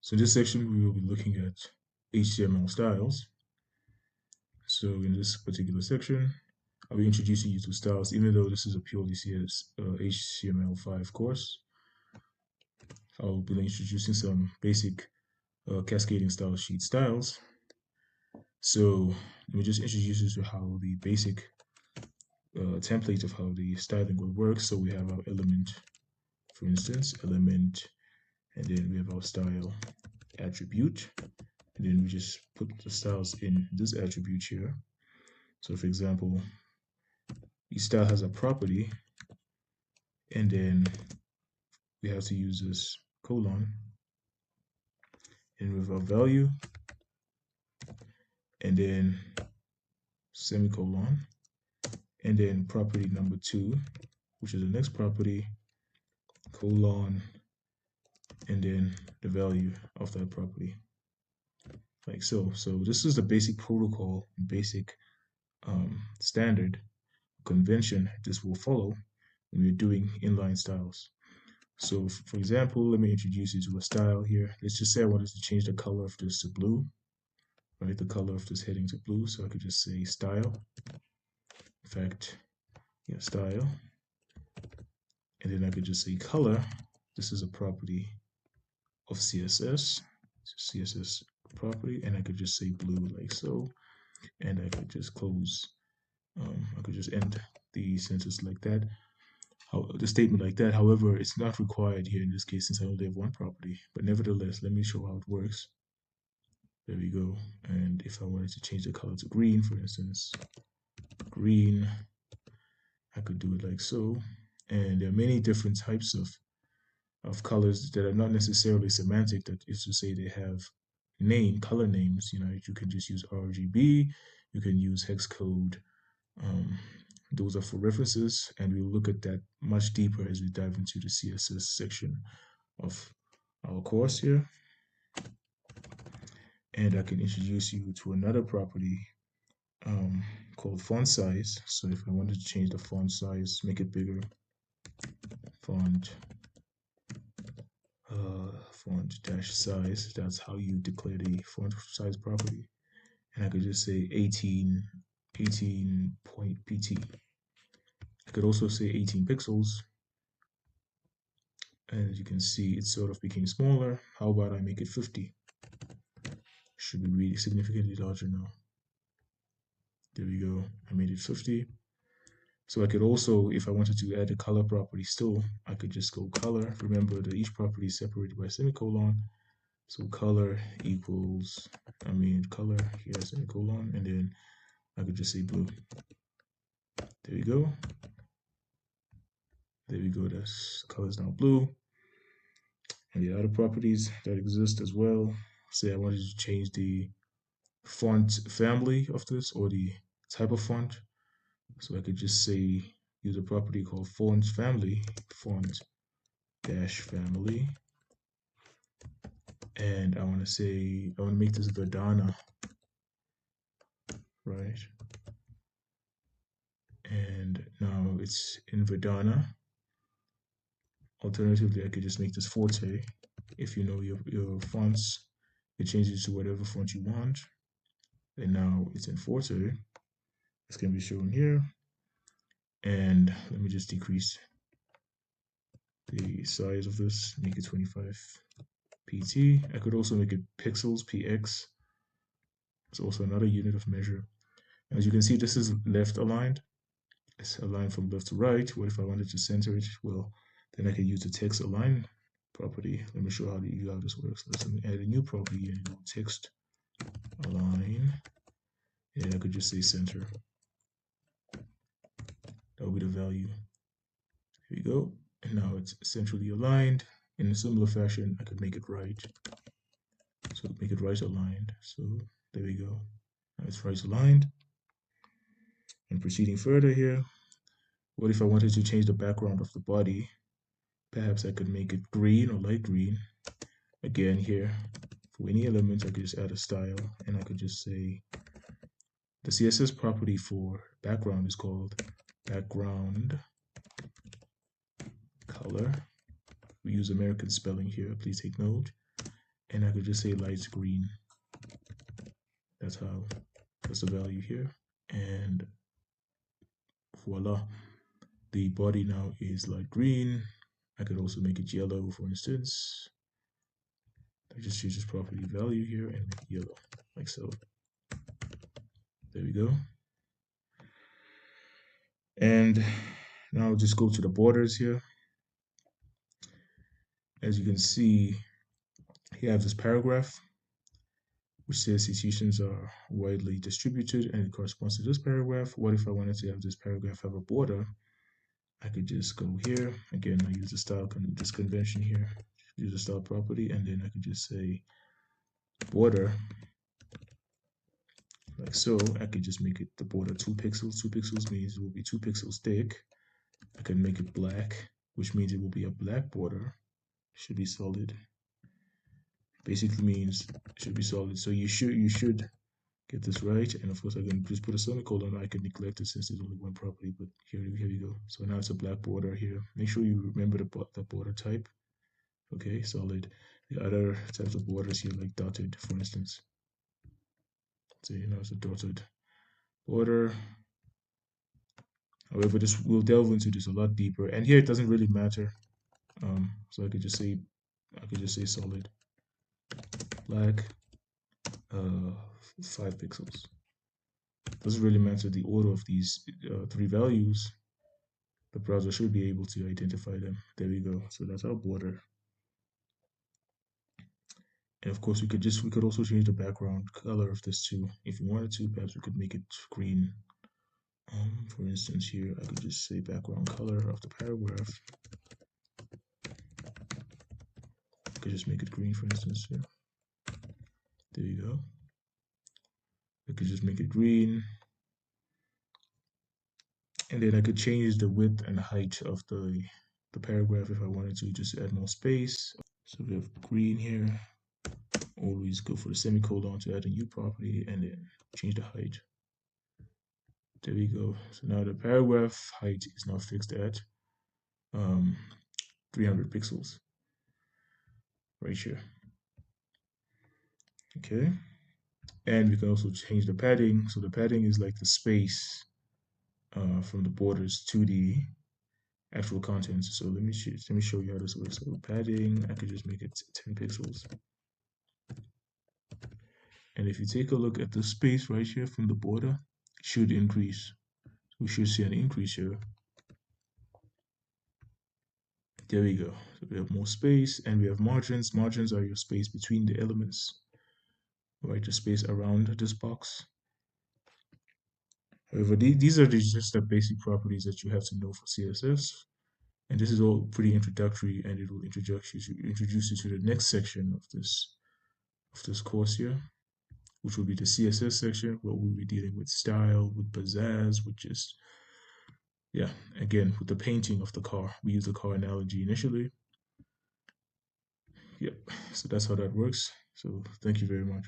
So in this section, we will be looking at HTML styles. So in this particular section, I'll be introducing you to styles, even though this is a purely HTML5 course. I'll be introducing some basic cascading style sheet styles. So let me just introduce you to how the basic template of how the styling will work. So we have our element, for instance, element, and then we have our style attribute, and then we just put the styles in this attribute here. So for example, each style has a property, and then we have to use this colon, and with our value, and then semicolon, and then property number 2, which is the next property, colon, and then the value of that property, like so. So this is the basic protocol, basic standard convention this will follow when we're doing inline styles. So for example, let me introduce you to a style here. Let's just say I wanted to change the color of this to blue, right? The color of this heading to blue. So I could just say style. In fact, yeah, style. And then I could just say color. This is a property of CSS. CSS property. And I could just say blue like so. And I could just close. I could just end the sentence like that. The statement like that. However, it's not required here in this case since I only have one property. But nevertheless, let me show how it works. There we go. And if I wanted to change the color to green, for instance, green, I could do it like so. And there are many different types of colors that are not necessarily semantic. That is to say, they have color names. You know, you can just use RGB. You can use hex code. Those are for references, and we'll look at that much deeper as we dive into the CSS section of our course here. And I can introduce you to another property called font size. So if I wanted to change the font size, make it bigger, font dash size, that's how you declare the font size property. And I could just say 18 point pt. I could also say 18 pixels. And as you can see, it sort of became smaller. How about I make it 50? Should be really significantly larger now. There we go. I made it 50. So I could also, if I wanted to add a color property still, I could just go color. Remember that each property is separated by a semicolon. So color equals, color here, semicolon, and then I could just say blue. There we go. There we go. That's color is now blue. And the other properties that exist as well. Say I wanted to change the font family of this or the type of font. So I could just say, use a property called font family, font dash family. And I want to make this Verdana, right? And now it's in Verdana. Alternatively, I could just make this Forte. If you know your fonts, you change it to whatever font you want. And now it's in Forte. This can be shown here. And let me just decrease the size of this, make it 25 pt. I could also make it pixels, px. It's also another unit of measure. As you can see, this is left aligned. It's aligned from left to right. What if I wanted to center it? Well, then I can use the text align property. Let me show how this works. Let me add a new property and text align. And I could just say center. That will be the value. Here we go. And now it's centrally aligned. In a similar fashion, I could make it right. So make it right aligned. So there we go. Now it's right aligned. And proceeding further here, what if I wanted to change the background of the body? Perhaps I could make it green or light green. Again here, for any element, I could just add a style, and I could just say the CSS property for background is called background color. We use American spelling here, please take note. and I could just say light green. That's the value here. And voila, the body now is light green. I could also make it yellow, for instance. I just choose this property value here and make it yellow, like so. There we go. And now I'll just go to the borders here. As you can see, here I have this paragraph which says institutions are widely distributed, and it corresponds to this paragraph. What if I wanted to have this paragraph have a border? I could just go here. Again, I use the style, this convention here, use the style property, and then I could just say border, like so. I could just make it the border 2 pixels. 2 pixels means it will be 2 pixels thick. I can make it black, which means it will be a black border. Should be solid. Basically means it should be solid. So you should get this right. And of course, I can just put a semicolon. I can neglect it since there's only one property. But here we go. So now it's a black border here. Make sure you remember the border type. Okay, solid. The other types of borders here, like dotted, for instance. So it's a dotted border. However, we'll delve into this a lot deeper. And here it doesn't really matter. So I could just say solid black 5 pixels. Doesn't really matter the order of these 3 values. The browser should be able to identify them. There we go. So that's our border. And of course, we could also change the background color of this too. If you wanted to, perhaps we could make it green. For instance, here I could just say background color of the paragraph. I could just make it green, for instance. Here. There you go. I could just make it green. And then I could change the width and height of the paragraph if I wanted to, just add more space. So we have green here. Always go for the semicolon to add a new property and then change the height. There we go. So now the paragraph height is now fixed at 300 pixels right here. Okay. And we can also change the padding. So the padding is like the space from the borders to the actual contents. So let me show you how this works. So padding, I could just make it 10 pixels. And if you take a look at the space right here from the border, it should increase. We should see an increase here. There we go. So we have more space and we have margins. Margins are your space between the elements, right? The space around this box. However, these are just the basic properties that you have to know for CSS. And this is all pretty introductory, and it will introduce you to the next section of this course here, which will be the CSS section, where we'll be dealing with style, with pizzazz, with just, yeah, again, with the painting of the car. We use the car analogy initially. Yep, so that's how that works. So thank you very much.